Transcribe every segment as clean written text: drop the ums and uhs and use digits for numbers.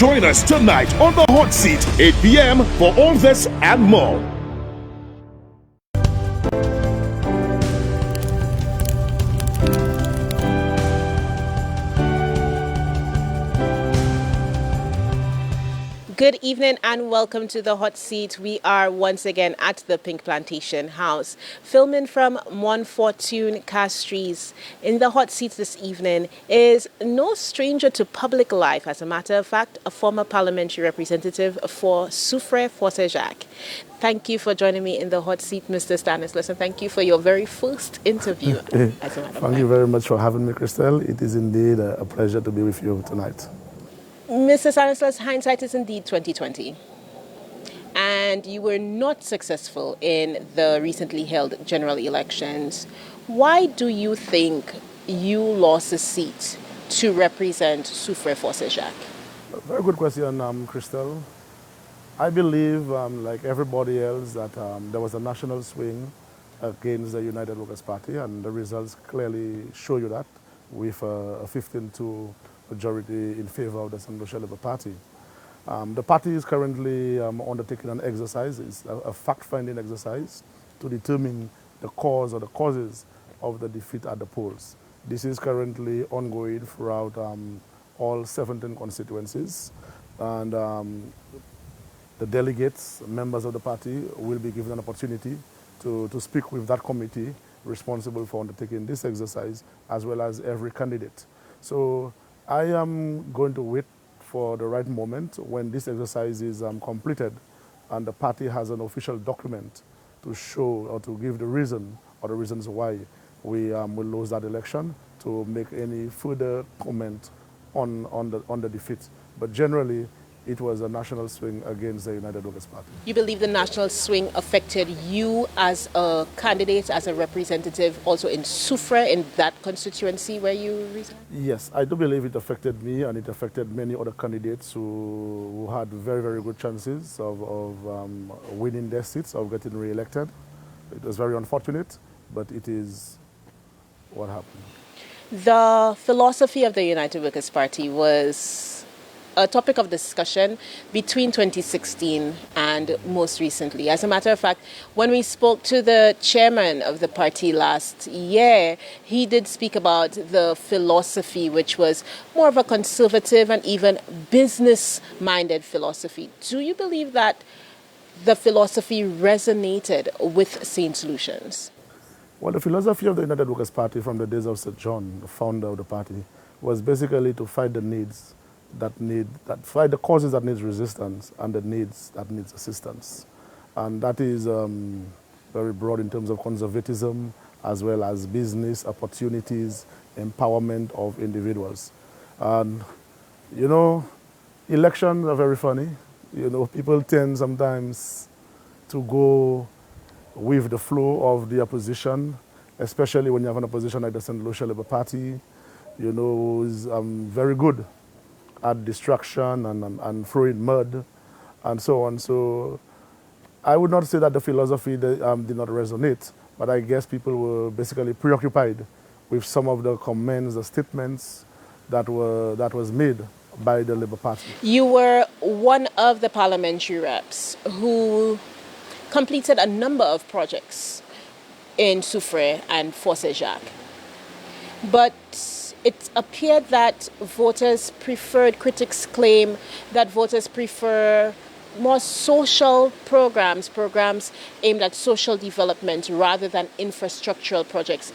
Join us tonight on the Hot Seat, 8 p.m. for all this and more. Good evening and welcome to the Hot Seat. We are once again at the Pink Plantation House, filming from Mon Fortune Castries. In the Hot Seat this evening is no stranger to public life. As a matter of fact, a former parliamentary representative for Soufrière Forcé-Jacques. Thank you for joining me in the Hot Seat, Mr. Stanislas, and thank you for your very first interview. Thank you very much for having me, Christelle. It is indeed a pleasure to be with you tonight. Mr. Stanislas, hindsight is indeed 2020, and you were not successful in the recently held general elections. Why do you think you lost a seat to represent Soufrière Forcé-Jacques? Very good question, Christelle. I believe, like everybody else, that there was a national swing against the United Workers' Party, and the results clearly show you that, with a 15-2 majority in favor of the Stanislas Labour Party. The party is currently undertaking an exercise, it's a fact-finding exercise to determine the cause or the causes of the defeat at the polls. This is currently ongoing throughout all 17 constituencies, and the delegates, members of the party, will be given an opportunity to speak with that committee responsible for undertaking this exercise, as well as every candidate. So I am going to wait for the right moment when this exercise is completed and the party has an official document to show or to give the reason or the reasons why we will lose that election, to make any further comment on the defeat. But generally, it was a national swing against the United Workers' Party. You believe the national swing affected you as a candidate, as a representative, also in Soufrière, in that constituency where you reside? Yes, I do believe it affected me, and it affected many other candidates who had very, very good chances of winning their seats, of getting re-elected. It was very unfortunate, but it is what happened. The philosophy of the United Workers' Party was a topic of discussion between 2016 and most recently. As a matter of fact, when we spoke to the chairman of the party last year, he did speak about the philosophy, which was more of a conservative and even business-minded philosophy. Do you believe that the philosophy resonated with Saint Solutions? Well, the philosophy of the United Workers' Party from the days of Sir John, the founder of the party, was basically to fight the needs fight the causes that needs resistance and the needs that needs assistance. And that is very broad in terms of conservatism, as well as business opportunities, empowerment of individuals. And, you know, elections are very funny. You know, people tend sometimes to go with the flow of the opposition, especially when you have an opposition like the Stanislas Labour Party, you know, is very good at distraction and throwing mud and so on. So I would not say that the philosophy did not resonate, but I guess people were basically preoccupied with some of the comments, the statements that was made by the Labour Party. You were one of the parliamentary reps who completed a number of projects in Soufrière and Forcé-Jacques. But it appeared that voters preferred, critics claim that voters prefer more social programs aimed at social development rather than infrastructural projects.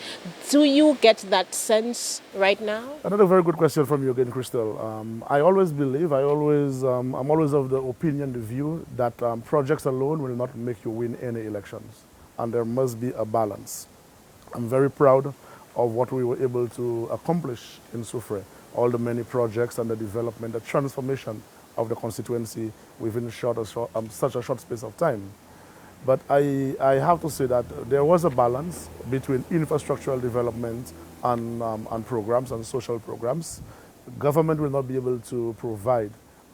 Do you get that sense right now? Another very good question from you again, Christelle. I always believe, I'm always of the opinion, the view that projects alone will not make you win any elections, and there must be a balance. I'm very proud of what we were able to accomplish in Soufrière, all the many projects and the development, the transformation of the constituency within such a short space of time. But I have to say that there was a balance between infrastructural development and programs and social programs. Government will not be able to provide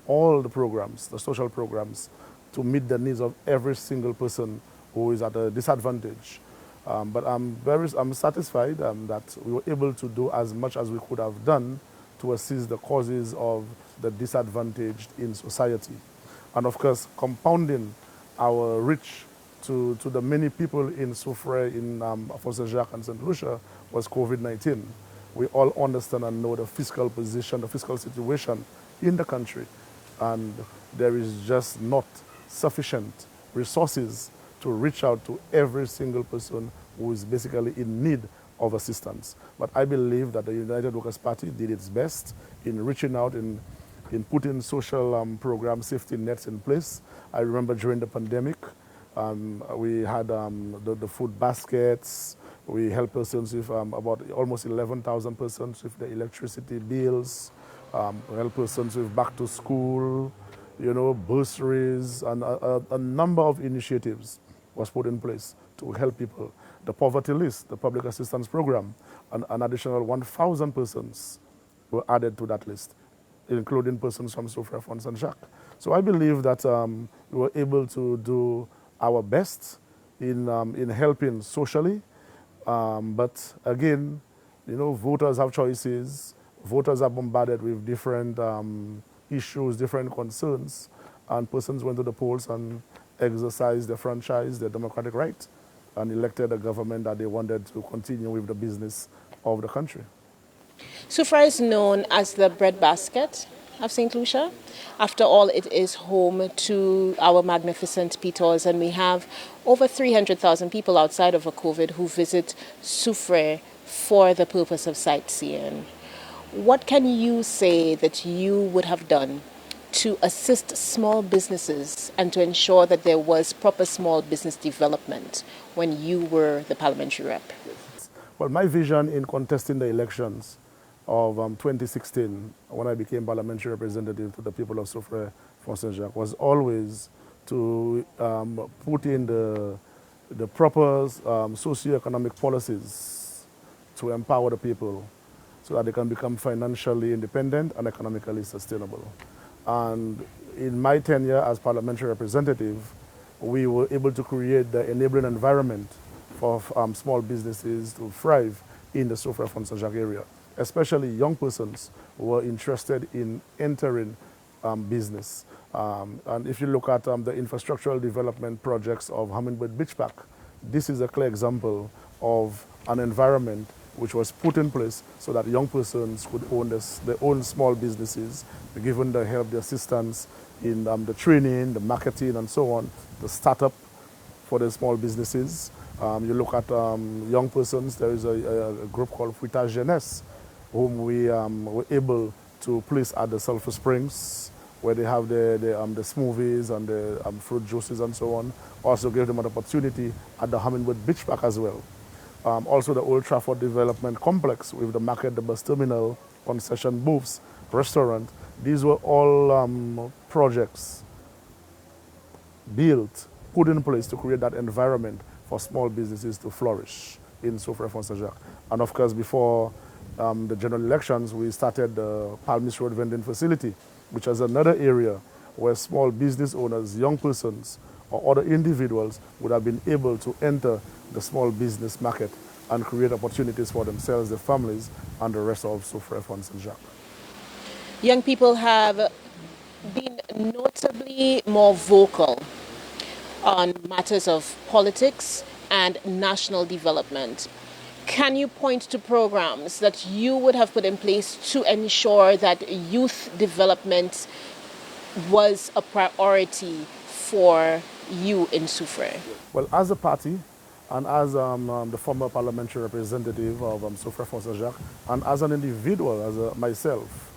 all the programs, the social programs, to meet the needs of every single person who is at a disadvantage. But I'm satisfied that we were able to do as much as we could have done to assist the causes of the disadvantaged in society. And of course, compounding our reach to the many people in Soufrière, in Fort Saint-Jacques and St. Lucia was COVID-19. We all understand and know the fiscal position, the fiscal situation in the country. And there is just not sufficient resources to reach out to every single person who is basically in need of assistance. But I believe that the United Workers' Party did its best in reaching out, in putting social program safety nets in place. I remember during the pandemic, we had the food baskets. We helped persons with about almost 11,000 persons with the electricity bills, help persons with back to school, bursaries, and a number of initiatives was put in place to help people. The poverty list, the public assistance program, an additional 1,000 persons were added to that list, including persons from Soufrière Fort Saint-Jacques. So I believe that we were able to do our best in helping socially. But again, voters have choices. Voters are bombarded with different issues, different concerns, and persons went to the polls and exercised their franchise, their democratic right, and elected a government that they wanted to continue with the business of the country. Soufrière is known as the breadbasket of St. Lucia. After all, it is home to our magnificent Peters, and we have over 300,000 people outside of a COVID who visit Soufrière for the purpose of sightseeing. What can you say that you would have done to assist small businesses and to ensure that there was proper small business development when you were the parliamentary rep? Well, my vision in contesting the elections of 2016, when I became parliamentary representative to the people of Soufrière Fort Saint-Jacques, was always to put in the proper socio-economic policies to empower the people so that they can become financially independent and economically sustainable. And in my tenure as parliamentary representative, we were able to create the enabling environment for small businesses to thrive in the Soufrière Fort Saint-Jacques area, especially young persons who are interested in entering business. And if you look at the infrastructural development projects of Hummingbird Beach Park, this is a clear example of an environment which was put in place so that young persons could own their own small businesses, given the help, the assistance in the training, the marketing, and so on, the startup for the small businesses. You look at young persons, there is a group called Fuita Jeunesse, whom we were able to place at the Sulphur Springs, where they have the smoothies and the fruit juices and so on. Also gave them an opportunity at the Hummingbird Beach Park as well. Also the Old Trafford Development Complex with the market, the bus terminal, concession booths, restaurant. These were all projects built, put in place to create that environment for small businesses to flourish in Soufrière Fort Saint-Jacques. And of course, before the general elections, we started the Palmis Road vending facility, which is another area where small business owners, young persons, or other individuals would have been able to enter the small business market and create opportunities for themselves, their families, and the rest of Soufrière Fort Saint-Jacques. Young people have been notably more vocal on matters of politics and national development. Can you point to programs that you would have put in place to ensure that youth development was a priority for you in Soufrière? Well, as a party, and as the former parliamentary representative of Soufrière Fort Saint-Jacques, and as an individual, as myself,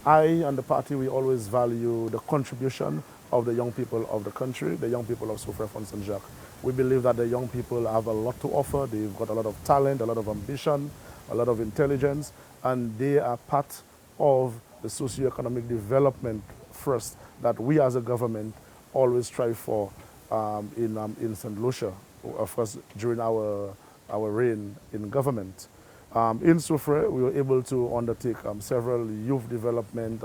I and the party, we always value the contribution of the young people of the country, the young people of Soufrière Fort Saint-Jacques. We believe that the young people have a lot to offer. They've got a lot of talent, a lot of ambition, a lot of intelligence, and they are part of the socio-economic development first that we as a government always strive for in St. Lucia, of course, during our reign in government. In Soufrière, we were able to undertake several youth development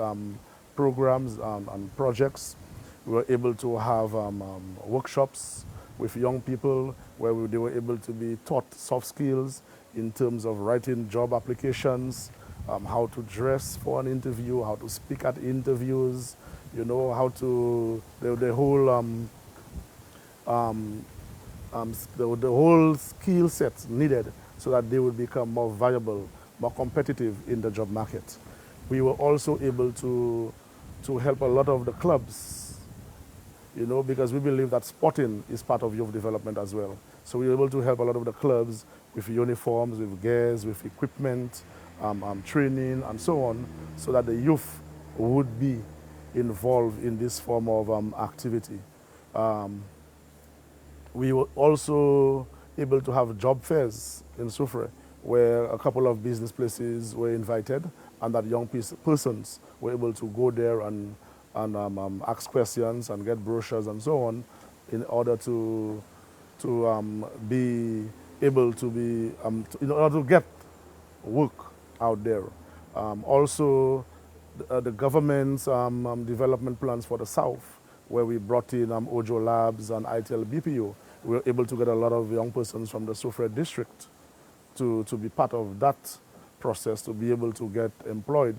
programs and projects. We were able to have workshops with young people where they were able to be taught soft skills in terms of writing job applications how to dress for an interview, how to speak at interviews, you know, how to, the whole the whole skill set needed so that they would become more viable, more competitive in the job market. We were also able to help a lot of the clubs, you know, because we believe that sporting is part of youth development as well. So we were able to help a lot of the clubs with uniforms, with gears, with equipment, training, and so on, so that the youth would be involved in this form of activity. We were also able to have job fairs in Soufrière, where a couple of business places were invited, and that young persons were able to go there and ask questions and get brochures and so on, in order to be able to be in order to get work out there. Also, the government's development plans for the South, where we brought in Ojo Labs and ITL BPO, we were able to get a lot of young persons from the Soufrière district to be part of that process, to be able to get employed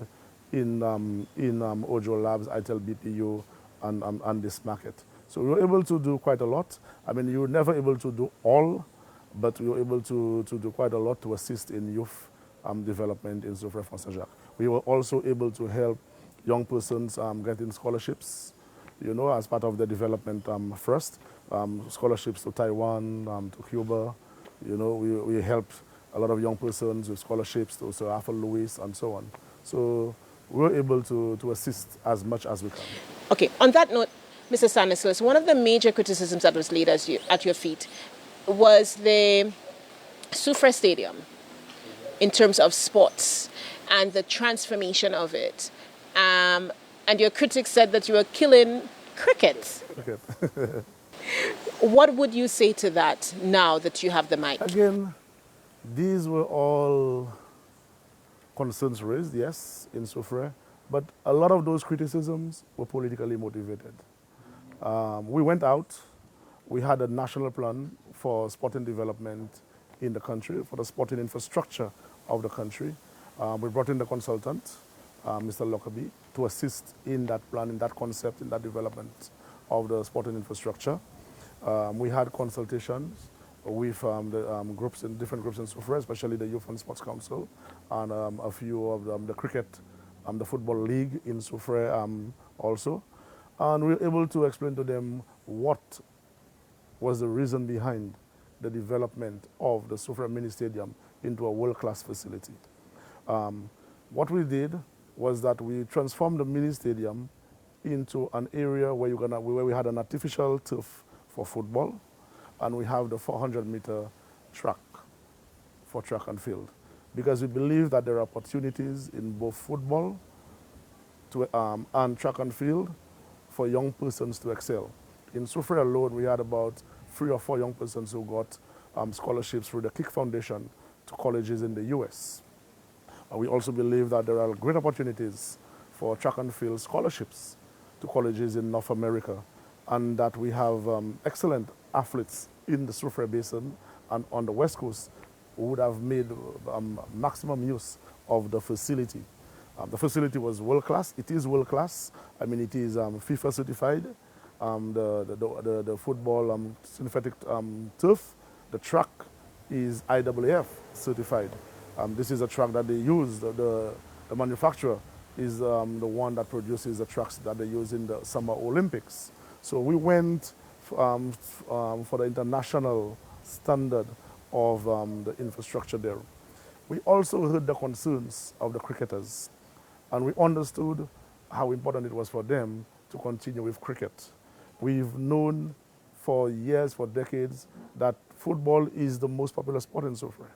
in Ojo Labs, ITL BPO, and this market. So we were able to do quite a lot. I mean, you were never able to do all, but we were able to do quite a lot to assist in youth development in Soufrière-Fort-Saint-Jacques. We were also able to help young persons getting scholarships, you know, as part of the development first. Scholarships to Taiwan, to Cuba. You know, we helped a lot of young persons with scholarships to Sir Arthur Lewis and so on. So we were able to assist as much as we can. Okay, on that note, Mr. Stanislas, one of the major criticisms that was laid at your feet was the Soufrière Stadium in terms of sports and the transformation of it. And your critics said that you were killing cricket. What would you say to that now that you have the mic? Again, these were all concerns raised, yes, in Soufrière, but a lot of those criticisms were politically motivated. We went out, we had a national plan for sporting development in the country, for the sporting infrastructure of the country. We brought in the consultant, Mr. Lockerbie, to assist in that plan, in that concept, in that development of the sporting infrastructure. We had consultations with the groups in different groups in Soufrière, especially the Youth and Sports Council, and a few of them, the cricket, the football league in Soufrière also. And we were able to explain to them what was the reason behind the development of the Soufrière Mini Stadium into a world-class facility. What we did was that we transformed the mini stadium into an area where we had an artificial turf for football, and we have the 400-meter track for track and field, because we believe that there are opportunities in both football and track and field for young persons to excel. In Soufrière alone, we had about 3 or 4 young persons who got scholarships through the Kick Foundation to colleges in the US. We also believe that there are great opportunities for track and field scholarships to colleges in North America, and that we have excellent athletes in the Soufrière Basin and on the West Coast who would have made maximum use of the facility. The facility was world class. It is world class. I mean, it is FIFA certified. The football synthetic turf, the track is IAAF certified. This is a track that they use. The manufacturer is the one that produces the tracks that they use in the Summer Olympics. So we went for the international standard of the infrastructure there. We also heard the concerns of the cricketers, and we understood how important it was for them to continue with cricket. We've known for years, for decades, that football is the most popular sport in Soufrière,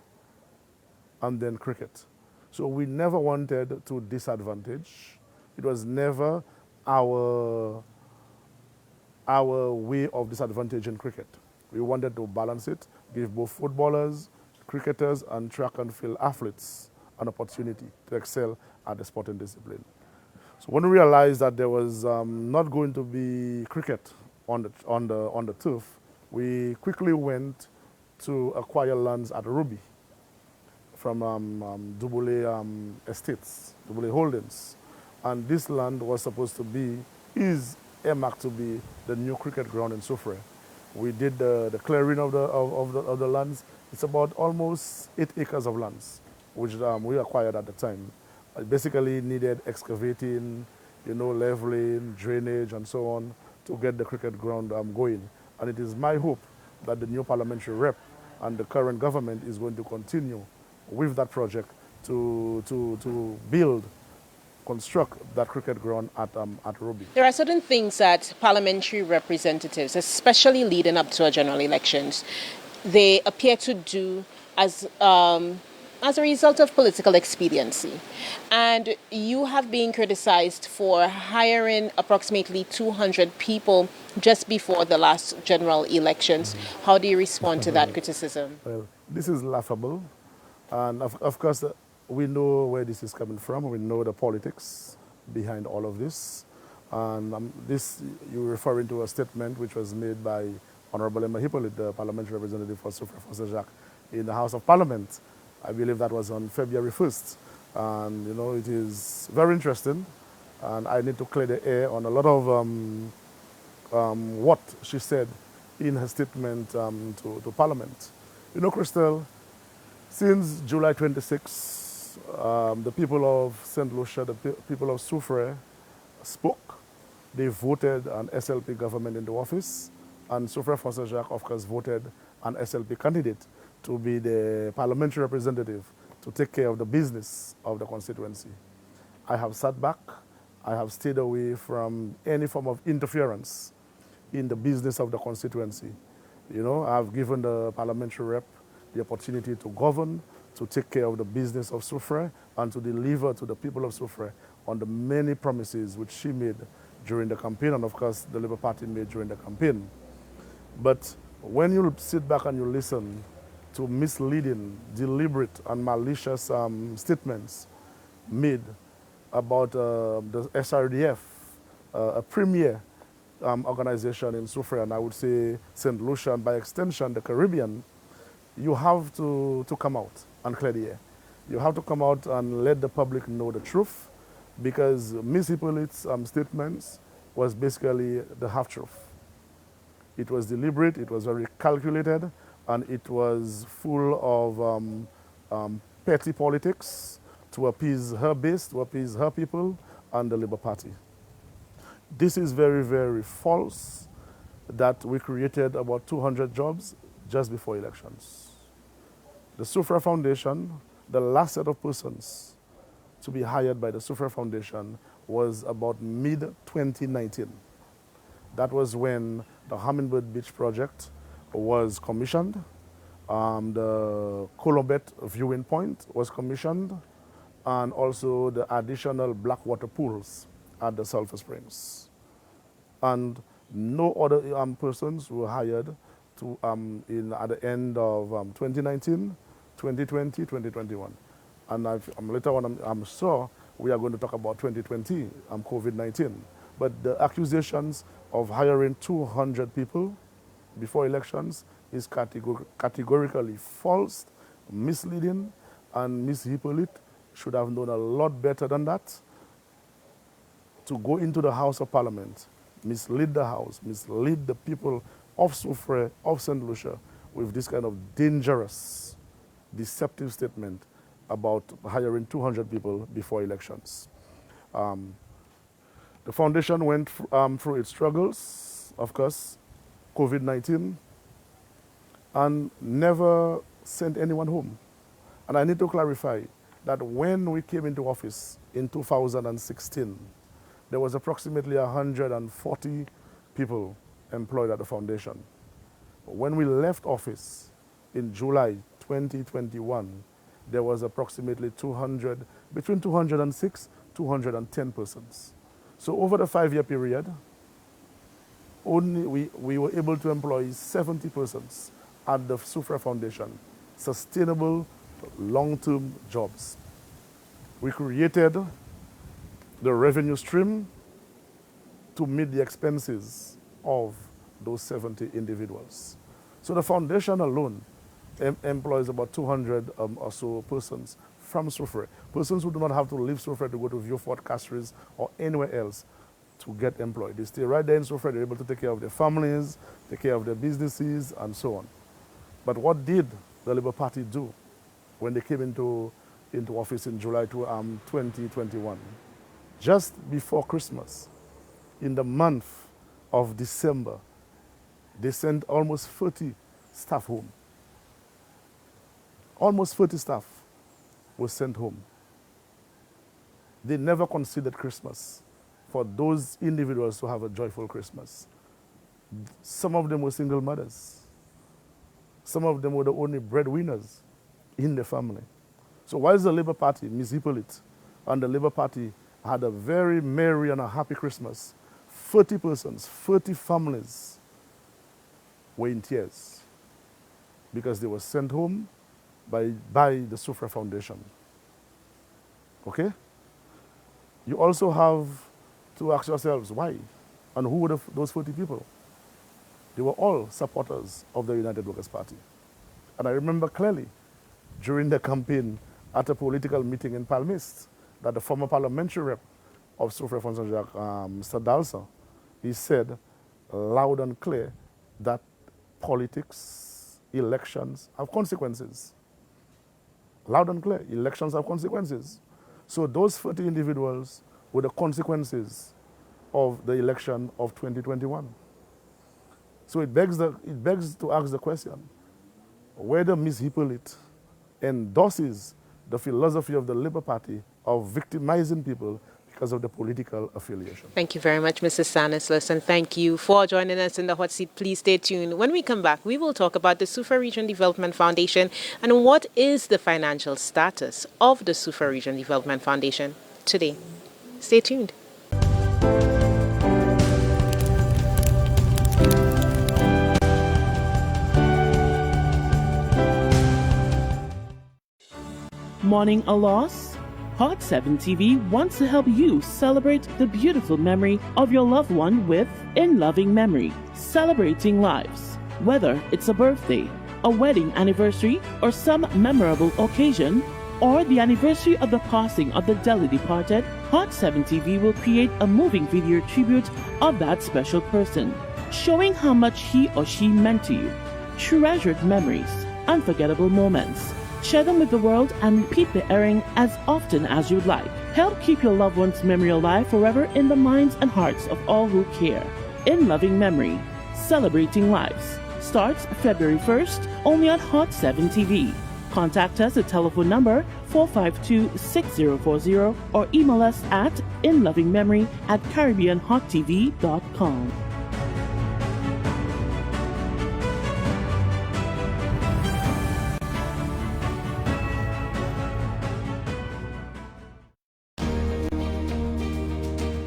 and then cricket. So we never wanted to disadvantage. It was never our way of disadvantaging cricket. We wanted to balance it, give both footballers, cricketers, and track and field athletes an opportunity to excel at the sporting discipline. So when we realized that there was not going to be cricket on the turf, we quickly went to acquire lands at Ruby from Dubule Estates, Dubule Holdings. And this land was supposed to be, is earmarked to be the new cricket ground in Soufrière. We did the clearing of the lands. It's about almost 8 acres of lands, which we acquired at the time. It basically needed excavating, leveling, drainage, and so on to get the cricket ground going. And it is my hope that the new parliamentary rep and the current government is going to continue with that project to build, construct that cricket ground at Roby. There are certain things that parliamentary representatives, especially leading up to our general elections, they appear to do as a result of political expediency. And you have been criticized for hiring approximately 200 people just before the last general elections. How do you respond to that criticism? Well, this is laughable. And of course, we know where this is coming from. We know the politics behind all of this. And this, you're referring to a statement which was made by Honorable Emma Hippolyte, the parliamentary representative for Soufrière-Fossé-Jacques, in the House of Parliament. I believe that was on February 1st. And, it is very interesting. And I need to clear the air on a lot of what she said in her statement to Parliament. Crystal, since July 26, the people of St. Lucia, the people of Soufrière spoke. They voted an SLP government into office, and Soufrière-Fossé-Jacques, of course, voted an SLP candidate to be the parliamentary representative to take care of the business of the constituency. I have sat back. I have stayed away from any form of interference in the business of the constituency. I've given the parliamentary rep the opportunity to govern, to take care of the business of Soufrière, and to deliver to the people of Soufrière on the many promises which she made during the campaign, and of course the Labour Party made during the campaign. But when you sit back and you listen to misleading, deliberate, and malicious statements made about the SRDF, a premier organization in Soufrière, and I would say St. Lucia, and by extension the Caribbean, you have to come out and clear the air. You have to come out and let the public know the truth, because Ms. Hippolyte's statements was basically the half-truth. It was deliberate, it was very calculated, and it was full of petty politics to appease her base, to appease her people, and the Labour Party. This is very, very false, that we created about 200 jobs just before elections. The Soufrière Foundation, the last set of persons to be hired by the Soufrière Foundation was about mid-2019. That was when the Hummingbird Beach project was commissioned. The Colombet viewing point was commissioned, and also the additional blackwater pools at the Sulphur Springs. And no other persons were hired at the end of 2019, 2020, 2021. And later on, I'm sure we are going to talk about 2020, COVID-19. But the accusations of hiring 200 people before elections is categorically false, misleading, and Ms. Hippolyte should have known a lot better than that to go into the House of Parliament, mislead the House, mislead the people of Soufrière, of St. Lucia, with this kind of dangerous, deceptive statement about hiring 200 people before elections. The foundation went through its struggles, of course, COVID-19, and never sent anyone home. And I need to clarify that when we came into office in 2016, there was approximately 140 people employed at the foundation. When we left office in July 2021, there was approximately between 206, 210 persons. So over the 5-year period, only we were able to employ 70 persons at the Soufrière Foundation, sustainable, long-term jobs. We created the revenue stream to meet the expenses of those 70 individuals. So the foundation alone employs about 200 or so persons from Soufrière. Persons who do not have to leave Soufrière to go to Vieux-Fort, Castries, or anywhere else to get employed. They stay right there in Soufrière. They're able to take care of their families, take care of their businesses, and so on. But what did the Labour Party do when they came into office in July 2021? Just before Christmas, in the month of December, they sent almost 30 staff home. Almost 30 staff were sent home. They never considered Christmas for those individuals to have a joyful Christmas. Some of them were single mothers. Some of them were the only breadwinners in the family. So whilst the Labour Party, Ms. Hippolyte, and the Labour Party had a very merry and a happy Christmas, 30 persons, 30 families were in tears because they were sent home by the Soufrière Foundation. Okay? You also have to ask yourselves why and who were those 40 people? They were all supporters of the United Workers' Party. And I remember clearly during the campaign at a political meeting in Palmist that the former parliamentary rep of Soufrière Fond Saint-Jacques, Mr. Dalsa, he said loud and clear that politics, elections have consequences. Loud and clear, elections have consequences. So those 30 individuals were the consequences of the election of 2021. So it begs to ask the question, whether Ms. Hippolyte endorses the philosophy of the Labour Party of victimizing people because of the political affiliation. Thank you very much, Mrs. Stanislas, and thank you for joining us in the hot seat. Please stay tuned. When we come back, we will talk about the Soufrière Region Development Foundation and what is the financial status of the Soufrière Region Development Foundation today. Stay tuned. Mourning a loss? Hot 7 TV wants to help you celebrate the beautiful memory of your loved one with In Loving Memory, celebrating lives. Whether it's a birthday, a wedding anniversary, or some memorable occasion, or the anniversary of the passing of the dearly departed, Hot 7 TV will create a moving video tribute of that special person, showing how much he or she meant to you. Treasured memories, unforgettable moments. Share them with the world and repeat the airing as often as you'd like. Help keep your loved one's memory alive forever in the minds and hearts of all who care. In Loving Memory, celebrating lives. Starts February 1st, only on Hot 7 TV. Contact us at telephone number 452-6040 or email us at inlovingmemory@caribbeanhottv.com.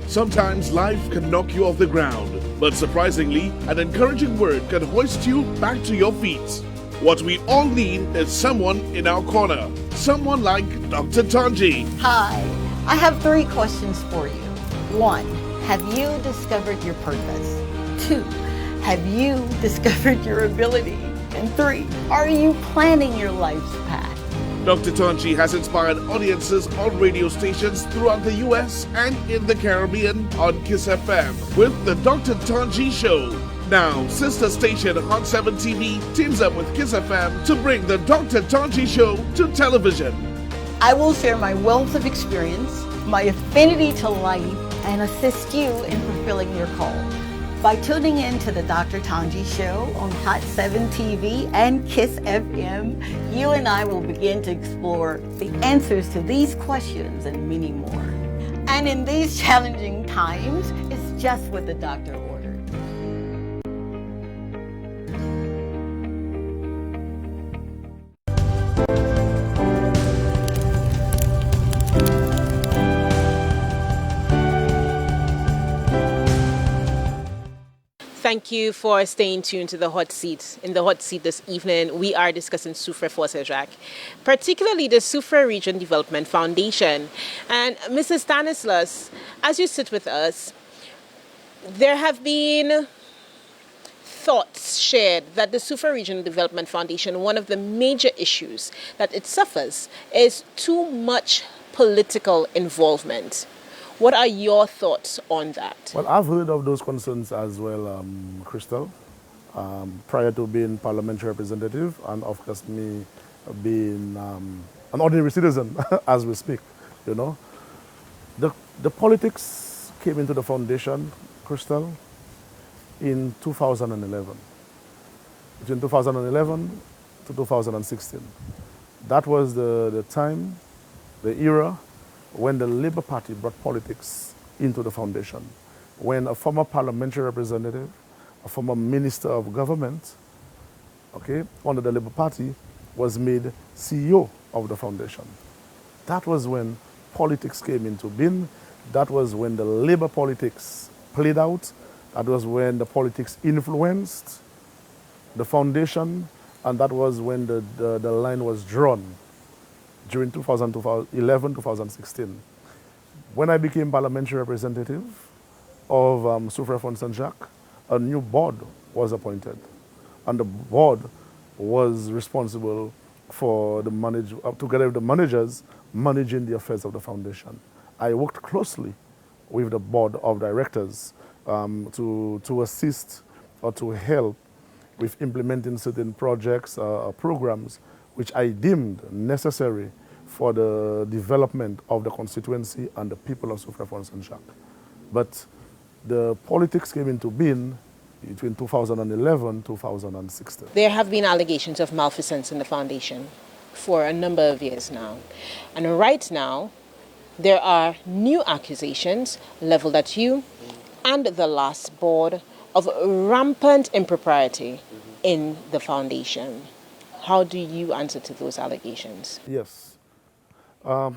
Sometimes life can knock you off the ground, but surprisingly, an encouraging word can hoist you back to your feet. What we all need is someone in our corner, someone like Dr. Tonji. Hi, I have 3 questions for you. 1, have you discovered your purpose? 2, have you discovered your ability? And 3, are you planning your life's path? Dr. Tonji has inspired audiences on radio stations throughout the U.S. and in the Caribbean on Kiss FM with the Dr. Tonji Show. Now, sister station Hot 7 TV teams up with Kiss FM to bring the Dr. Tonji Show to television. I will share my wealth of experience, my affinity to life, and assist you in fulfilling your call. By tuning in to the Dr. Tonji Show on Hot 7 TV and Kiss FM, you and I will begin to explore the answers to these questions and many more. And in these challenging times, it's just what the doctor ordered. Thank you for staying tuned to the hot seat. In the hot seat this evening, we are discussing Soufrière Fond Saint-Jacques, particularly the Soufrière Region Development Foundation. And Mrs. Stanislas, as you sit with us, there have been thoughts shared that the Sufa Regional Development Foundation, one of the major issues that it suffers is too much political involvement. What are your thoughts on that? Well, I've heard of those concerns as well, Crystal, prior to being parliamentary representative, and of course me being an ordinary citizen as we speak, you know. The politics came into the foundation, Crystal, in 2011. Between 2011 to 2016. That was the time, the era, when the Labour Party brought politics into the foundation. When a former parliamentary representative, a former minister of government, okay, under the Labour Party, was made CEO of the foundation. That was when politics came into being. That was when the Labour politics played out. That was when the politics influenced the foundation, and that was when the line was drawn during 2011, 2016. When I became parliamentary representative of Soufrière Fonds Saint-Jacques, a new board was appointed, and the board was responsible for together with the managers, managing the affairs of the foundation. I worked closely with the board of directors to assist or to help with implementing certain projects, programs, which I deemed necessary for the development of the constituency and the people of Soufrière Fonds Saint-Jacques. But the politics came into being between 2011 2016. There have been allegations of malfeasance in the foundation for a number of years now. And right now, there are new accusations leveled at you and the last board of rampant impropriety in the foundation. How do you answer to those allegations? Yes. The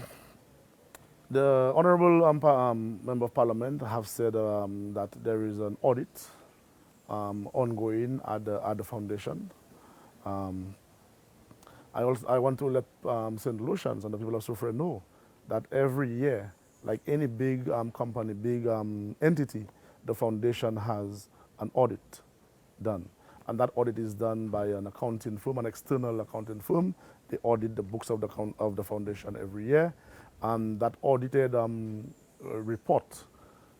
Honorable Member of Parliament have said that there is an audit ongoing at the foundation. I want to let St. Lucians and the people of Soufrière know that every year, like any big company, big entity, the foundation has an audit done. And that audit is done by an accounting firm, an external accounting firm. They audit the books of the foundation every year. And that audited report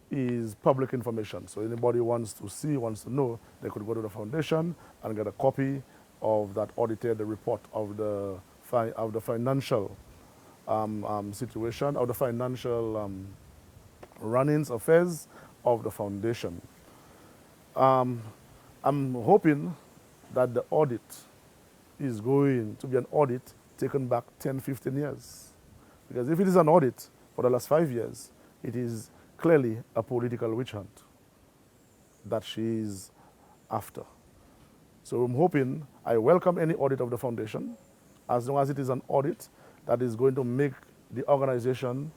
is public information. So anybody wants to see, wants to know, they could go to the foundation and get a copy of that audited report of the financial situation, of the financial runnings, affairs of the foundation. I'm hoping that the audit is going to be an audit taken back 10, 15 years. Because if it is an audit for the last 5 years, it is clearly a political witch hunt that she is after. So I'm hoping, I welcome any audit of the foundation, as long as it is an audit that is going to make the organization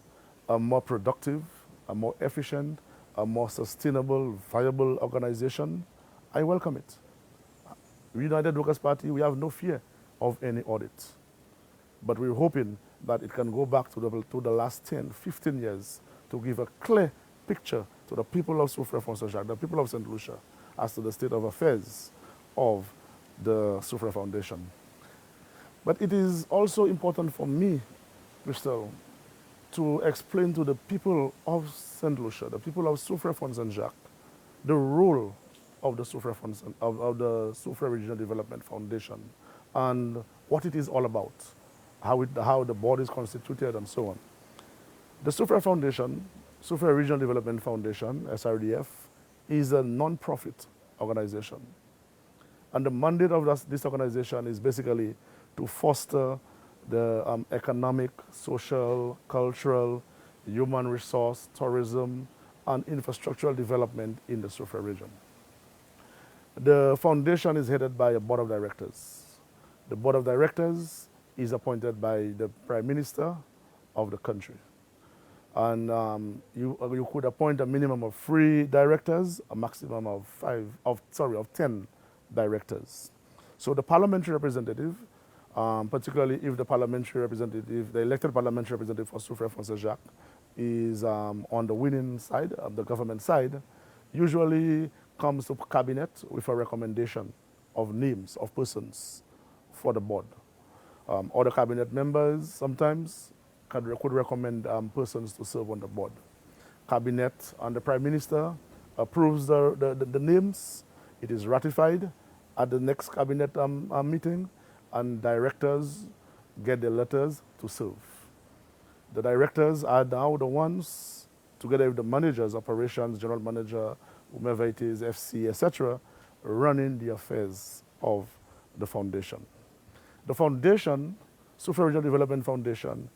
a more productive, a more efficient, a more sustainable, viable organization. I welcome it. United Workers' Party, we have no fear of any audit. But we're hoping that it can go back to the last 10, 15 years to give a clear picture to the people of Soufrière Fonds Saint-Jacques, the people of St. Lucia, as to the state of affairs of the Soufrière Foundation. But it is also important for me, Crystal, to explain to the people of St. Lucia, the people of Soufrière Fonds Saint-Jacques, the role of the Soufrière Fonds, of the Soufrière Regional Development Foundation, and what it is all about, how the board is constituted, and so on. The Soufrière Foundation, Soufrière Regional Development Foundation, SRDF, is a non-profit organization. And the mandate of this organization is basically to foster the economic, social, cultural, human resource, tourism, and infrastructural development in the Soufrière region. The foundation is headed by a board of directors. The board of directors is appointed by the Prime Minister of the country. And you could appoint a minimum of 3 directors, a maximum of 10 directors. So the parliamentary representative, particularly if the elected parliamentary representative for Soufrière Fonds Saint-Jacques is on the winning side, the government side, usually comes to cabinet with a recommendation of names of persons for the board. Other cabinet members sometimes could recommend persons to serve on the board. Cabinet and the Prime Minister approves the names. It is ratified at the next cabinet meeting, and directors get the letters to serve. The directors are now the ones, together with the managers, operations, general manager, whomever it is, FC, etc., running the affairs of the foundation. The foundation, Soufriere Regional Development Foundation,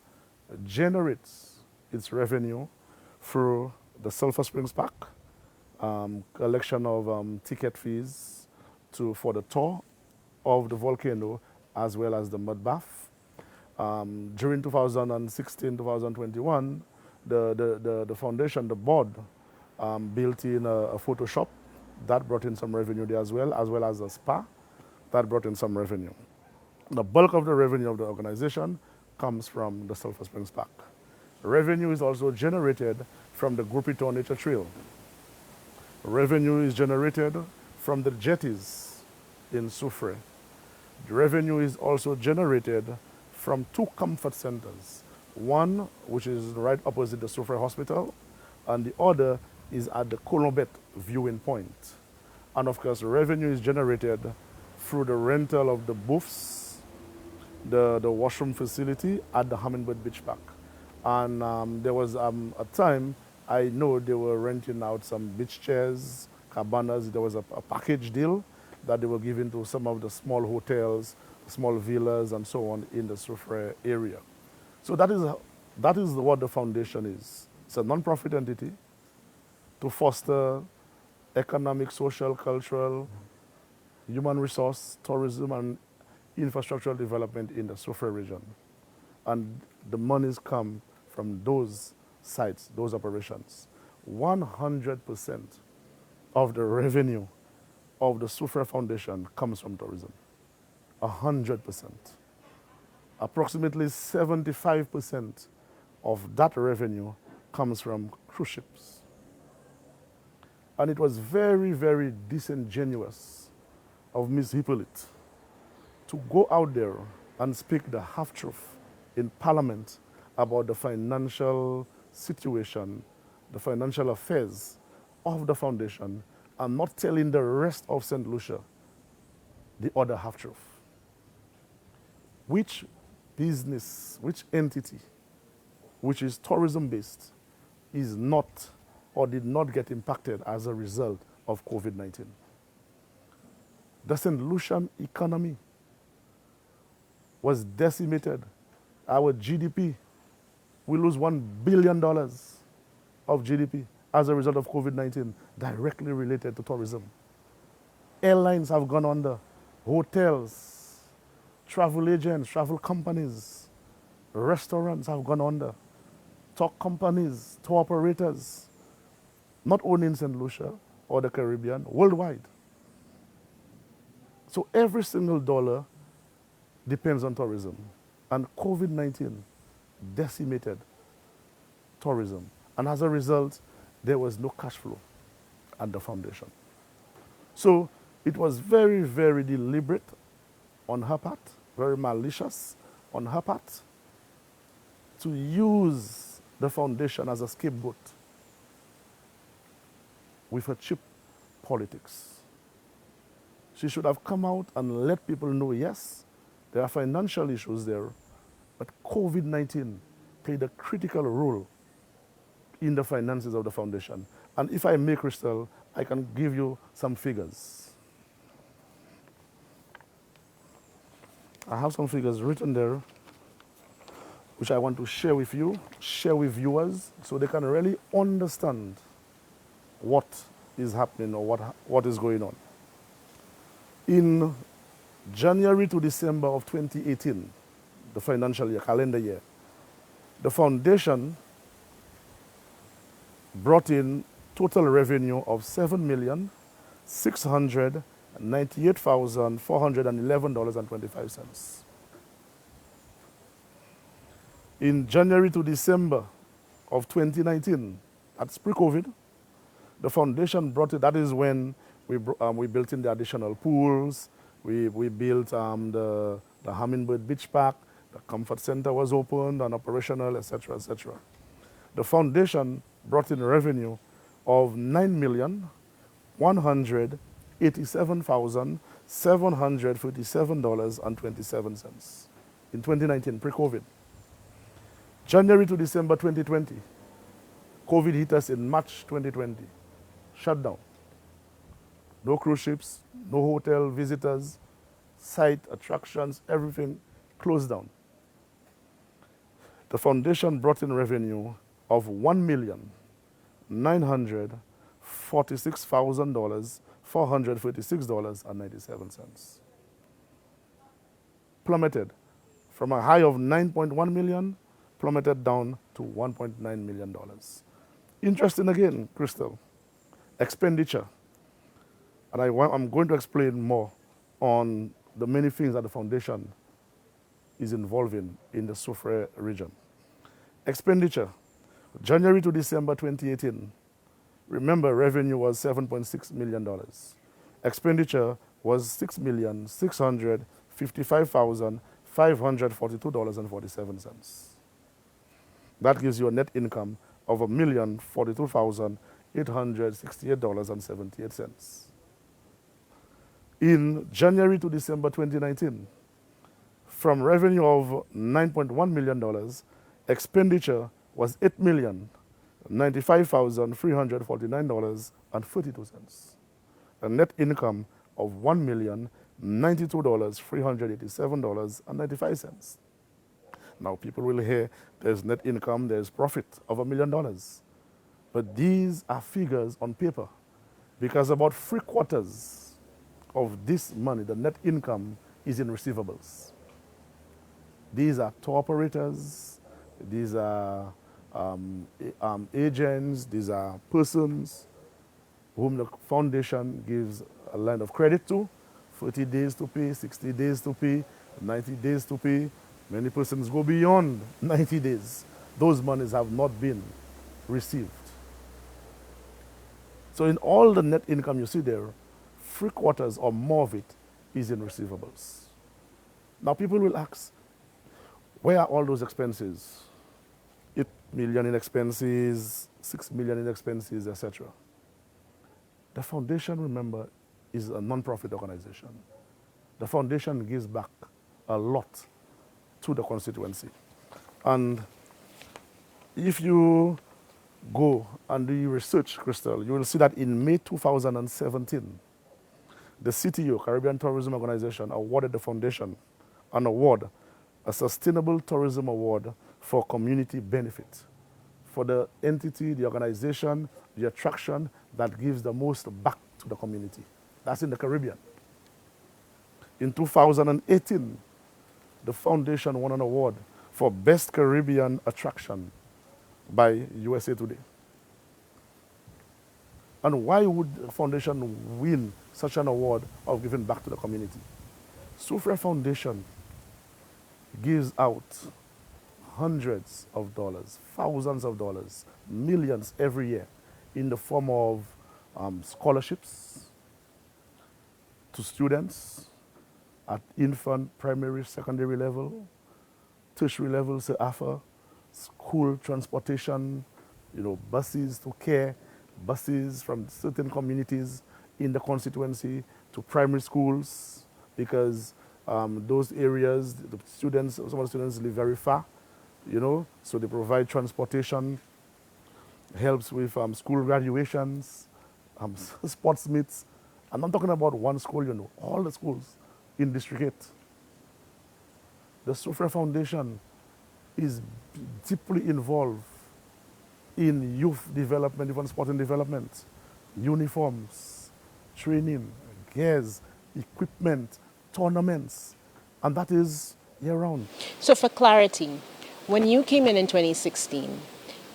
generates its revenue through the Sulphur Springs Park, collection of ticket fees for the tour of the volcano, as well as the mud bath. During 2016-2021, the foundation, the board, built in a photo shop that brought in some revenue there as well as a spa that brought in some revenue. The bulk of the revenue of the organization comes from the Sulphur Springs Park. Revenue is also generated from the Groupito Nature Trail. Revenue is generated from the jetties in Soufriere. The revenue is also generated from 2 comfort centers. One, which is right opposite the Soufriere Hospital, and the other is at the Colombet viewing point. And of course, revenue is generated through the rental of the booths, the washroom facility at the Hummingbird Beach Park. And there was a time, I know they were renting out some beach chairs, cabanas. There was a package deal that they were giving to some of the small hotels, small villas, and so on in the Soufriere area. So that is what the foundation is. It's a non-profit entity to foster economic, social, cultural, human resource, tourism, and infrastructural development in the Soufriere region. And the monies come from those sites, those operations. 100% of the revenue of the Soufriere Foundation comes from tourism. 100%. Approximately 75% of that revenue comes from cruise ships. And it was very, very disingenuous of Ms. Hippolyte to go out there and speak the half-truth in Parliament about the financial situation, the financial affairs of the foundation, and not telling the rest of St. Lucia the other half-truth. Which business, which entity, which is tourism-based, is not or did not get impacted as a result of COVID-19? The St. Lucian economy was decimated. Our GDP, we lose $1 billion of GDP as a result of COVID-19, directly related to tourism. Airlines have gone under, hotels, travel agents, travel companies, restaurants have gone under, tour companies, tour operators, not only in St. Lucia or the Caribbean, worldwide. So every single dollar depends on tourism. And COVID-19 decimated tourism. And as a result, there was no cash flow at the foundation. So it was very, very deliberate on her part, very malicious on her part, to use the foundation as a scapegoat with her cheap politics. She should have come out and let people know, yes, there are financial issues there, but COVID-19 played a critical role in the finances of the foundation. And if I may, Crystal, I can give you some figures. I have some figures written there, which I want to share with you, share with viewers, so they can really understand what is happening or what is going on. In January to December of 2018, the financial year, calendar year, the foundation brought in total revenue of $7,698,411.25. In January to December of 2019, that's pre-COVID, the foundation brought it, that is when we built in the additional pools, We built the Hummingbird Beach Park, the Comfort Center was opened and operational, etc., etc. The foundation brought in revenue of $9,187,747.27 in 2019, pre-COVID. January to December 2020, COVID hit us in March 2020, shut down. No cruise ships, no hotel visitors, site, attractions, everything closed down. The foundation brought in revenue of $1,946,436.97. Plummeted from a high of 9.1 million, plummeted down to $1.9 million. Interesting again, Crystal, expenditure. And I'm going to explain more on the many things that the foundation is involving in the Soufrière region. Expenditure, January to December 2018. Remember, revenue was $7.6 million. Expenditure was $6,655,542.47. That gives you a net income of $1,042,868.78. In January to December 2019, from revenue of $9.1 million, expenditure was $8,095,349.32. A net income of $1,092,387.95. Now people will hear there's net income, there's profit of $1 million. But these are figures on paper, because about 3/4 of this money, the net income, is in receivables. These are tour operators, these are agents, these are persons whom the foundation gives a line of credit to, 30 days to pay, 60 days to pay, 90 days to pay. Many persons go beyond 90 days. Those monies have not been received. So in all the net income you see there, 3/4 or more of it is in receivables. Now people will ask, where are all those expenses? 8 million in expenses, 6 million in expenses, etc. The foundation, remember, is a non-profit organization. The foundation gives back a lot to the constituency. And if you go and do your research, Crystal, you will see that in May 2017, the CTO, Caribbean Tourism Organization, awarded the foundation an award, a Sustainable Tourism Award for community benefit, for the entity, the organization, the attraction that gives the most back to the community. That's in the Caribbean. In 2018, the foundation won an award for Best Caribbean Attraction by USA Today. And why would the foundation win such an award of giving back to the community? Soufrière Foundation gives out hundreds of dollars, thousands of dollars, millions every year in the form of scholarships to students at infant, primary, secondary level, tertiary level, SEAFA, school transportation, buses to care, buses from certain communities in the constituency to primary schools, because those areas, the students, some of the students live very far, so they provide transportation, helps with school graduations, sports meets. I'm not talking about one school, all the schools in District 8. The Soufrière Foundation is deeply involved in youth development, even sporting development, uniforms, training, gears, equipment, tournaments, and that is year-round. So for clarity, when you came in 2016,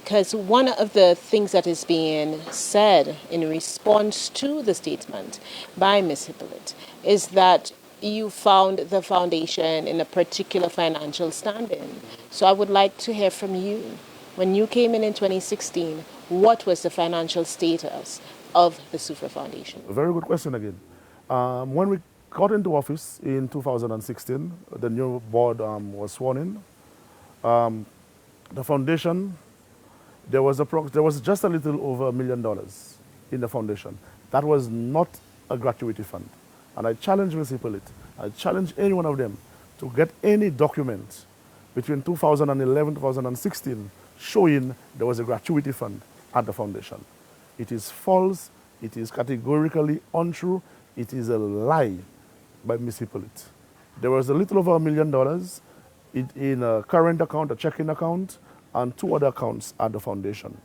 because one of the things that is being said in response to the statement by Ms. Hippolyte is that you found the foundation in a particular financial standing. So I would like to hear from you. When you came in 2016, what was the financial status of the Soufrière Foundation? A very good question again. When we got into office in 2016. The new board was sworn in. The foundation, there was just a little over $1 million in the foundation. That was not a gratuity fund. And I challenge Mr. Hippolyte, I challenge any one of them to get any document between 2011 2016 showing there was a gratuity fund at the foundation. It is false, it is categorically untrue, it is a lie by Ms. Hippolyte. There was a little over $1 million in a current account, a checking account, and 2 other accounts at the foundation.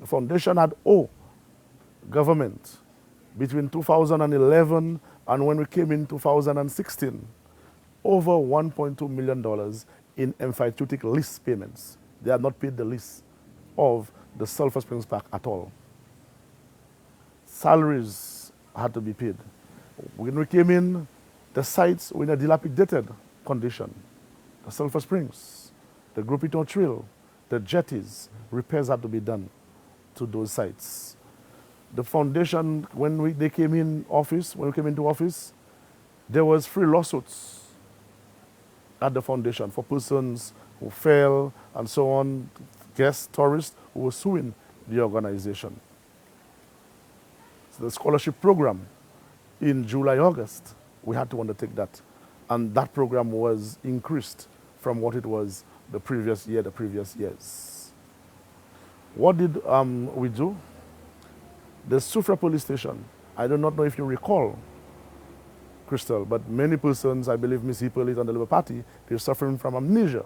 The foundation had owed government between 2011 and when we came in 2016, over $1.2 million in emphyteutic lease payments. They had not paid the lease of the Sulphur Springs Park at all. Salaries had to be paid. When we came in, the sites were in a dilapidated condition. The Sulphur Springs, the Grupito Trail, the jetties, repairs had to be done to those sites. The foundation, when they came in office, when we came into office, there was 3 lawsuits at the foundation for persons who fell and so on, guests, tourists who were suing the organization. So the scholarship program in July, August, we had to undertake that. And that program was increased from what it was the previous year, the previous years. What did we do? The Sufra police station, I do not know if you recall, Crystal, but many persons, I believe Ms. Hippolyte and the Labour Party, they're suffering from amnesia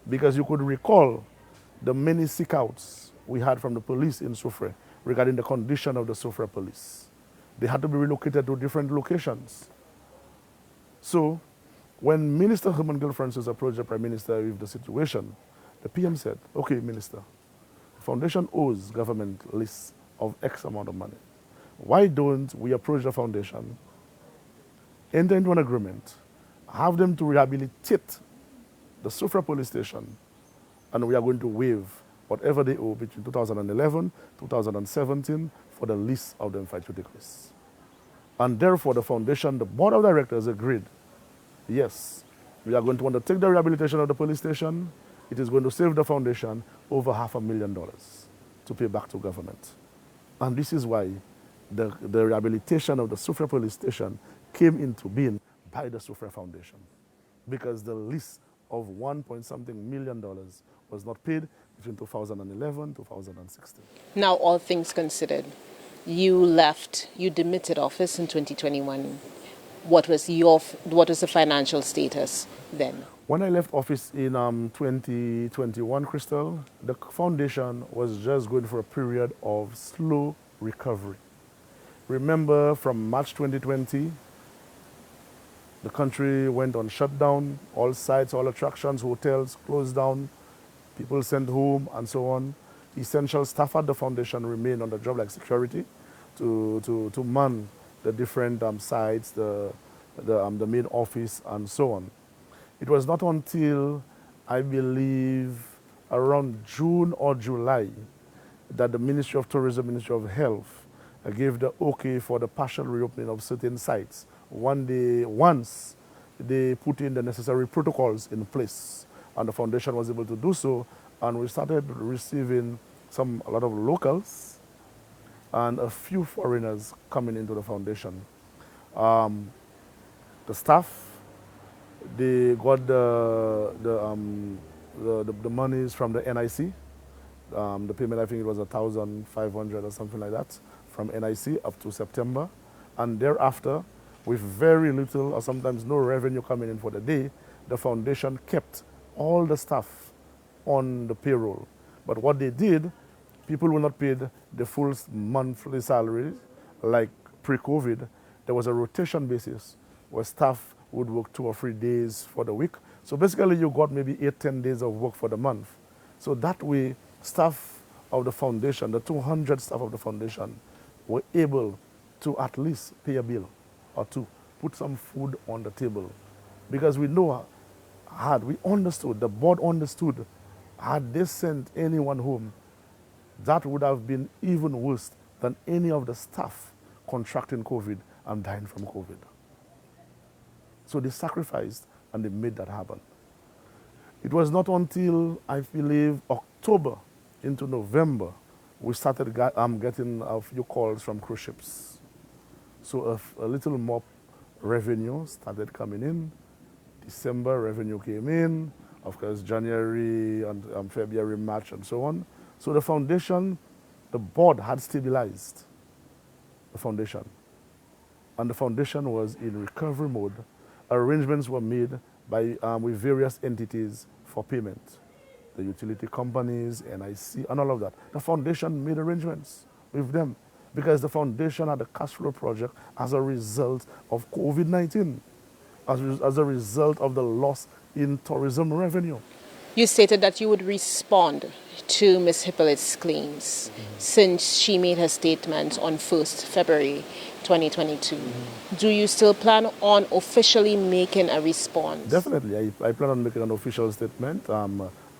because you could recall the many sick-outs we had from the police in Sufra regarding the condition of the Sufra police. They had to be relocated to different locations. So when Minister Herman Gill Francis approached the Prime Minister with the situation, the PM said, okay, Minister, the foundation owes government lists of X amount of money. Why don't we approach the foundation, enter into an agreement, have them to rehabilitate the Sufra police station, and we are going to waive whatever they owe between 2011, 2017 for the lease of the emphyteutic lease. And therefore the foundation, the board of directors agreed, yes, we are going to undertake the rehabilitation of the police station. It is going to save the foundation over $500,000 to pay back to government. And this is why the rehabilitation of the Sufra police station came into being by the Sufra Foundation, because the lease of $1.something million was not paid between 2011 2016. Now, all things considered, you demitted office in 2021. What was the financial status then? When I left office in 2021, Crystal, the foundation was just going for a period of slow recovery. Remember, from March 2020, the country went on shutdown. All sites, all attractions, hotels closed down. People sent home and so on. Essential staff at the foundation remained on the job like security to man the different sites, the main office and so on. It was not until, I believe, around June or July that the Ministry of Tourism, Ministry of Health gave the okay for the partial reopening of certain sites. Once they put in the necessary protocols in place, and the foundation was able to do so, and we started receiving a lot of locals and a few foreigners coming into the foundation. The staff, they got the monies from the NIC. The payment, I think it was 1,500 or something like that from NIC up to September. And thereafter, with very little or sometimes no revenue coming in for the day, the foundation kept all the staff on the payroll. But what they did, people were not paid the full monthly salary like pre-COVID. There was a rotation basis where staff would work 2 or 3 days for the week. So basically you got maybe 8-10 days of work for the month. So that way, staff of the foundation, the 200 staff of the foundation, were able to at least pay a bill or two, put some food on the table. Because we know, we understood, the board understood, had they sent anyone home, that would have been even worse than any of the staff contracting COVID and dying from COVID. So they sacrificed and they made that happen. It was not until, I believe, October into November, we started getting a few calls from cruise ships. So a little more revenue started coming in. December, revenue came in. Of course, January and February, March, and so on. So the foundation, the board had stabilized the foundation. And the foundation was in recovery mode. Arrangements were made with various entities for payment. The utility companies, NIC, and all of that. The foundation made arrangements with them because the foundation had a cash flow project as a result of COVID-19, as a result of the loss in tourism revenue. You stated that you would respond to Ms. Hippolyte's claims since she made her statement on 1st February 2022. Do you still plan on officially making a response? Definitely. I plan on making an official statement,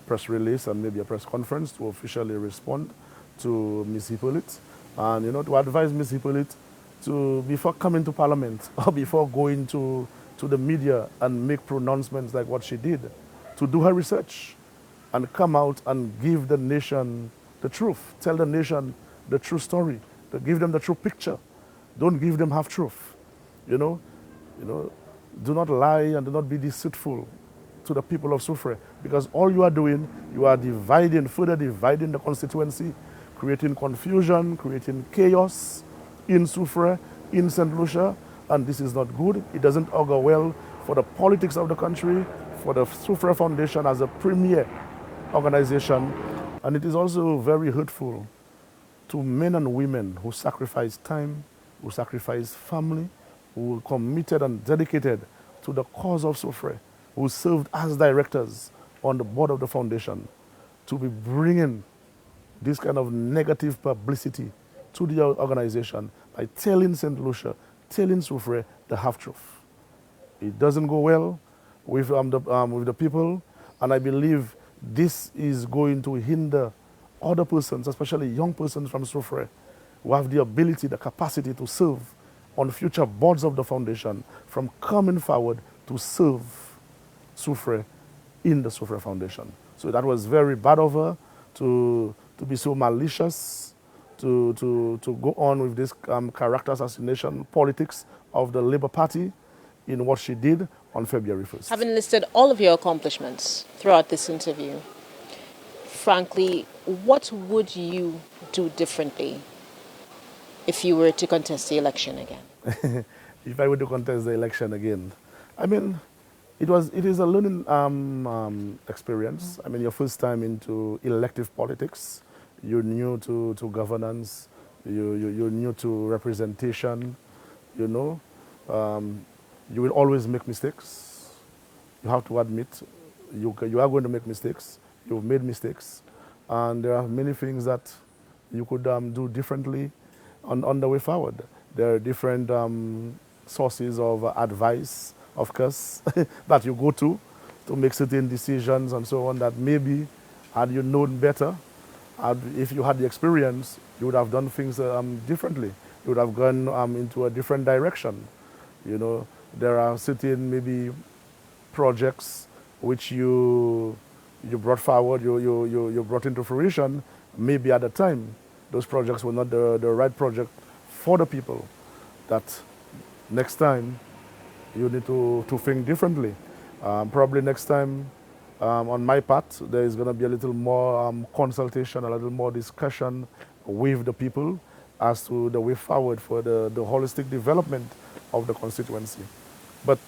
press release, and maybe a press conference to officially respond to Ms. Hippolyte. And, to advise Ms. Hippolyte to, before coming to Parliament or before going to the media and make pronouncements like what she did, to do her research and come out and give the nation the truth. Tell the nation the true story. To give them the true picture. Don't give them half truth. Do not lie and do not be deceitful to the people of Soufrière, because all you are doing, you are further dividing the constituency, creating confusion, creating chaos in Soufrière, in St. Lucia, and this is not good. It doesn't augur well for the politics of the country, for the Soufrière Foundation as a premier organization, and it is also very hurtful to men and women who sacrifice time, who sacrifice family, who committed and dedicated to the cause of Soufrière, who served as directors on the board of the foundation, to be bringing this kind of negative publicity to the organization by telling St. Lucia, telling Soufrière the half-truth. It doesn't go well with the people, and I believe this is going to hinder other persons, especially young persons from Soufrière, who have the ability, the capacity to serve on future boards of the foundation, from coming forward to serve Soufrière in the Soufrière Foundation. So that was very bad of her to be so malicious, to go on with this character assassination politics of the Labour Party in what she did on February 1st. Having listed all of your accomplishments throughout this interview, frankly, what would you do differently if you were to contest the election again? If I were to contest the election again, I mean, it is a learning experience. I mean, your first time into elective politics, you're new to governance, you're new to representation, you will always make mistakes. You have to admit you are going to make mistakes. You've made mistakes. And there are many things that you could do differently on the way forward. There are different sources of advice, of course, that you go to make certain decisions and so on, that maybe had you known better, if you had the experience, you would have done things differently. You would have gone into a different direction. There are certain maybe projects which you brought forward, you brought into fruition. Maybe at the time, those projects were not the right project for the people. That next time, you need to think differently. Probably next time, on my part, there is going to be a little more consultation, a little more discussion with the people as to the way forward for the holistic development of the constituency. But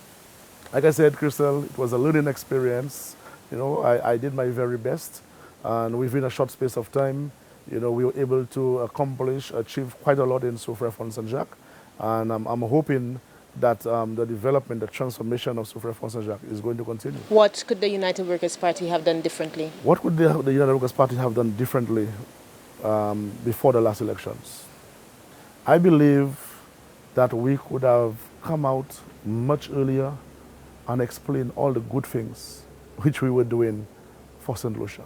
like I said, Crystal, it was a learning experience. I did my very best, and within a short space of time, we were able to achieve quite a lot in Soufrière Fond Saint-Jacques, and I'm hoping that the development, the transformation of Soufrière Fond Saint-Jacques is going to continue. What could the United Workers' Party have done differently? What could the United Workers' Party have done differently before the last elections? I believe that we could have come out much earlier and explain all the good things which we were doing for St. Lucia.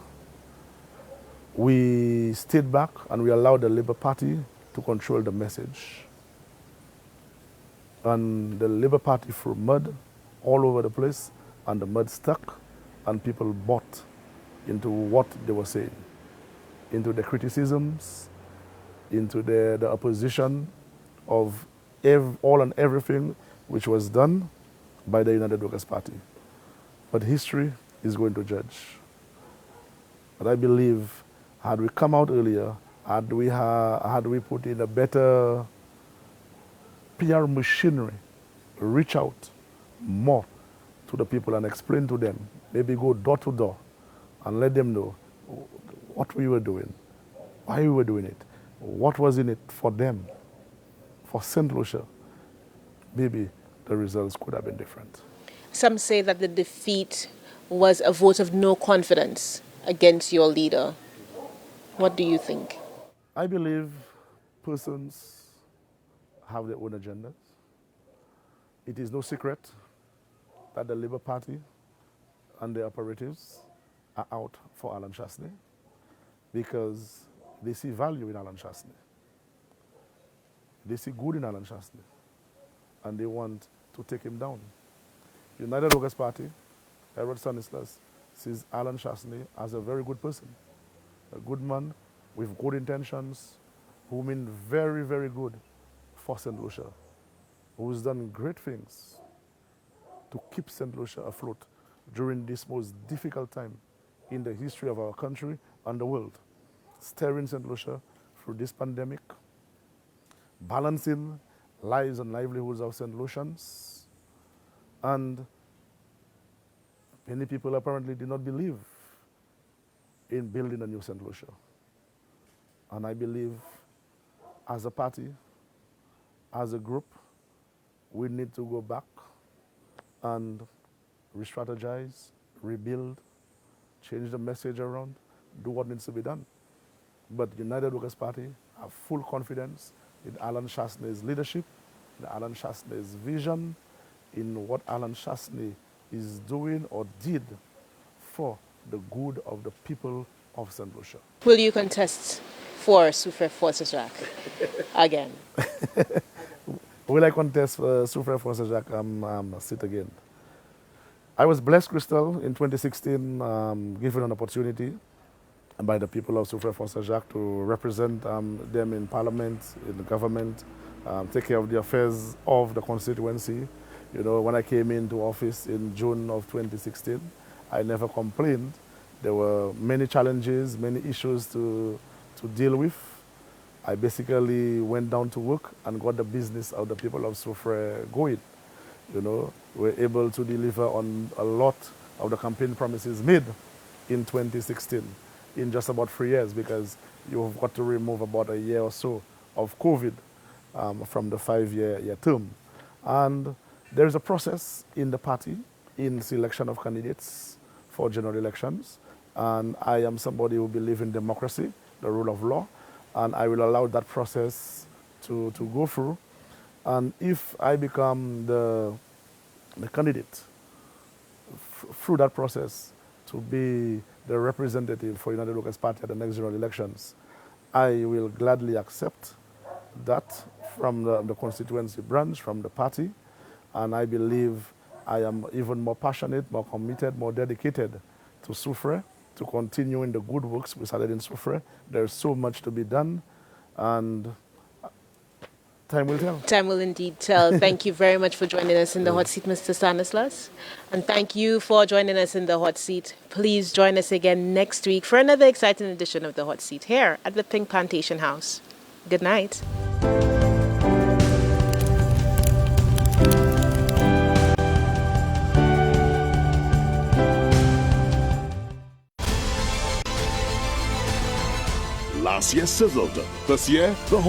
We stayed back and we allowed the Labour Party to control the message. And the Labour Party threw mud all over the place, and the mud stuck, and people bought into what they were saying, into the criticisms, into the opposition of all and everything which was done by the United Workers' Party. But history is going to judge. But I believe, had we come out earlier, had we put in a better PR machinery, reach out more to the people and explain to them, maybe go door to door and let them know what we were doing, why we were doing it, what was in it for them, for St. Lucia, maybe the results could have been different. Some say that the defeat was a vote of no confidence against your leader. What do you think? I believe persons have their own agendas. It is no secret that the Labour Party and the operatives are out for Alan Chasney because they see value in Alan Chasney. They see good in Alan Chasney, and they want to take him down. United Workers' Party, Stanislas, sees Alan Chasney as a very good person, a good man with good intentions, who mean very, very good for St. Lucia, who's done great things to keep St. Lucia afloat during this most difficult time in the history of our country and the world, steering St. Lucia through this pandemic, balancing lives and livelihoods of St. Lucians, and many people apparently did not believe in building a new St. Lucia. And I believe as a party, as a group, we need to go back and re-strategize, rebuild, change the message around, do what needs to be done. But United Workers' Party have full confidence in Alan Chasney's leadership, in Alan Chasney's vision, in what Alan Chasney is doing or did for the good of the people of St. Lucia. Will you contest for Soufrière Forces-Jacques again? Will I contest for Soufrière Forces-Jacques sit again? I was blessed, Crystal, in 2016, given an opportunity by the people of Soufrière Forces-Jacques to represent them in Parliament, in the government, take care of the affairs of the constituency. You know, when I came into office in June of 2016, I never complained. There were many challenges, many issues to deal with. I basically went down to work and got the business of the people of Soufrière going. You know, we were able to deliver on a lot of the campaign promises made in 2016 in just about 3 years, because you've got to remove about a year or so of COVID from the 5-year term. And there is a process in the party in selection of candidates for general elections. And I am somebody who believes in democracy, the rule of law, and I will allow that process to go through. And if I become the candidate through that process to be the representative for United Workers' Party at the next general elections, I will gladly accept that from the constituency branch, from the party. And I believe I am even more passionate, more committed, more dedicated to Soufrière, to continuing the good works we started in Soufrière. There's so much to be done, and time will tell. Time will indeed tell. Thank you very much for joining us in the hot seat, Mr. Stanislas. And thank you for joining us in the hot seat. Please join us again next week for another exciting edition of the hot seat here at the Pink Plantation House. Good night. Last year sizzled. This year, the